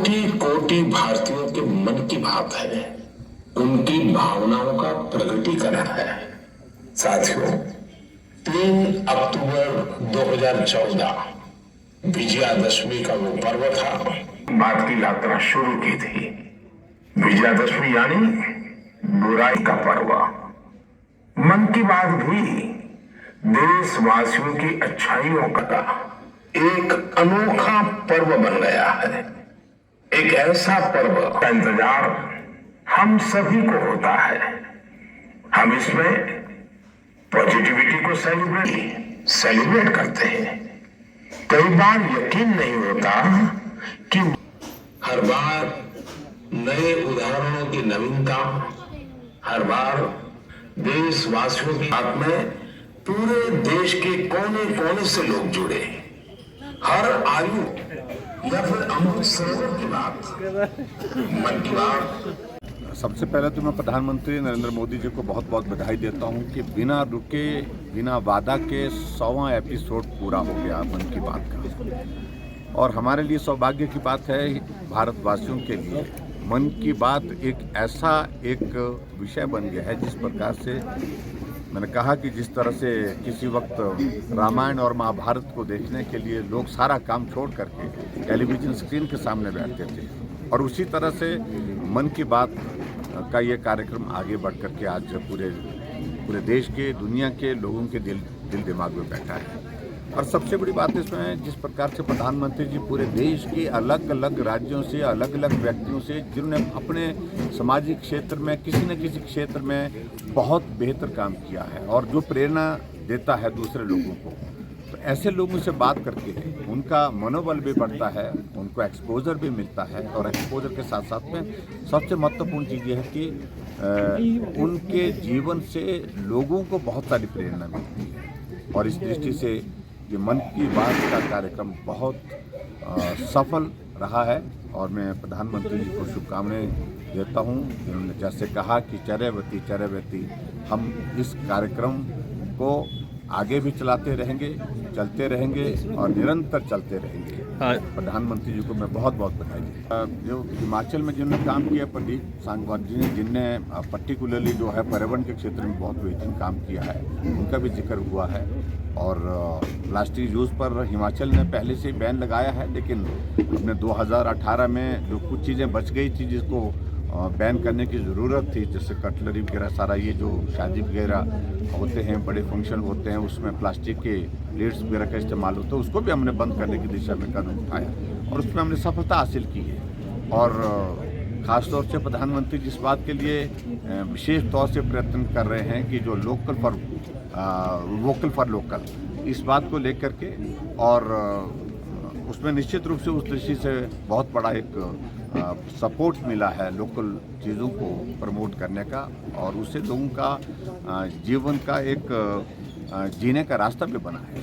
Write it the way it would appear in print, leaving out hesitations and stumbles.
कोटि कोटि भारतीयों के मन की बात है, उनकी भावनाओं का प्रकटीकरण है। साथियों, 3 अक्टूबर 2014 विजयादशमी का वो पर्व था। बात की यात्रा शुरू की थी। विजयादशमी यानी बुराई का पर्व। मन की बात भी देशवासियों की अच्छाइयों का एक अनोखा पर्व बन गया है। एक ऐसा पर्व का इंतजार हम सभी को होता है। हम इसमें पॉजिटिविटी को सेलिब्रेट करते हैं। कई बार यकीन नहीं होता कि हर बार नए उदाहरणों की नवीनता, हर बार देशवासियों की बात में पूरे देश के कोने कोने से लोग जुड़े, हर आयु या फिर अमृत सरोवर की बात, मन की बात। सबसे पहले तो मैं प्रधानमंत्री नरेंद्र मोदी जी को बहुत बहुत बधाई देता हूं कि बिना रुके, बिना वादा के 100वां एपिसोड पूरा हो गया मन की बात का। और हमारे लिए सौभाग्य की बात है, भारतवासियों के लिए मन की बात एक ऐसा एक विषय बन गया है। जिस प्रकार से मैंने कहा कि जिस तरह से किसी वक्त रामायण और महाभारत को देखने के लिए लोग सारा काम छोड़ करके टेलीविज़न स्क्रीन के सामने बैठते थे, और उसी तरह से मन की बात का ये कार्यक्रम आगे बढ़ करके आज पूरे देश के, दुनिया के लोगों के दिल दिमाग में बैठा है। और सबसे बड़ी बात इसमें जिस प्रकार से प्रधानमंत्री जी पूरे देश के अलग अलग राज्यों से, अलग अलग व्यक्तियों से, जिन्होंने अपने सामाजिक क्षेत्र में किसी न किसी क्षेत्र में बहुत बेहतर काम किया है और जो प्रेरणा देता है दूसरे लोगों को, तो ऐसे लोगों से बात करके उनका मनोबल भी बढ़ता है, उनको एक्सपोजर भी मिलता है। और एक्सपोजर के साथ साथ में सबसे महत्वपूर्ण चीज़ ये है कि उनके जीवन से लोगों को बहुत सारी प्रेरणा मिलती है। और इस दृष्टि से ये मन की बात का कार्यक्रम बहुत सफल रहा है। और मैं प्रधानमंत्री जी को शुभकामनाएं देता हूँ, जिन्होंने जैसे कहा कि चरैवेति हम इस कार्यक्रम को आगे भी चलते रहेंगे और निरंतर चलते रहेंगे। प्रधानमंत्री जी को मैं बहुत बहुत बधाई देता हूं। जो हिमाचल में जिन्होंने काम किया, प्रदीप सांगवान जी ने, जिनने पर्टिकुलरली जो है पर्यावरण के क्षेत्र में बहुत बेहतरीन काम किया है, उनका भी जिक्र हुआ है। और प्लास्टिक यूज़ पर हिमाचल ने पहले से ही बैन लगाया है, लेकिन अपने 2018 में जो कुछ चीज़ें बच गई थी जिसको बैन करने की ज़रूरत थी, जैसे कटलरी वगैरह, सारा ये जो शादी वगैरह होते हैं, बड़े फंक्शन होते हैं, उसमें प्लास्टिक के प्लेट्स वगैरह का इस्तेमाल होता है, उसको भी हमने बंद करने की दिशा में कदम उठाया और उसमें हमने सफलता हासिल की है। और ख़ासतौर से प्रधानमंत्री जिस बात के लिए विशेष तौर से प्रयत्न कर रहे हैं कि जो वोकल फॉर लोकल, इस बात को लेकर के, और उसमें निश्चित रूप से उस दृष्टि से बहुत बड़ा एक सपोर्ट मिला है लोकल चीज़ों को प्रमोट करने का, और उससे लोगों का जीवन का एक जीने का रास्ता भी बना है।